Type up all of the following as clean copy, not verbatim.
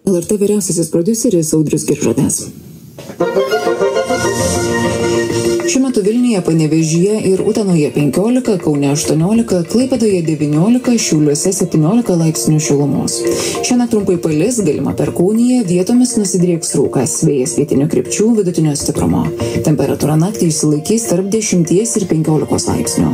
LRT vyriausiasis prodiuseris Audrius Giržadas. Šiuo metu Vilniuje, Panevėžyje ir Utenoje 15, Kaune 18, Klaipėdoje 19, Šiauliuose 17 laipsnių šilumos. Šiandien trumpai palis, galima perkūnija, vietomis nusidrieks rūkas, vėjas pietinių krypčių vidutinio stiprumo. Temperatūra naktį išsilaikys tarp 10 ir 15 laipsnių.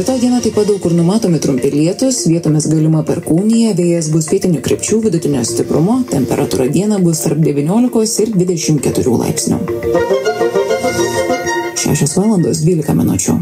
Rytoj dieną taip pat daug kur numatomi trumpi lietus, vietomis galima perkūnija, vėjas bus pietinių krypčių vidutinio stiprumo, temperatūra dieną bus tarp 19 ir 24 laipsnių. 6 valandos 12 minučių.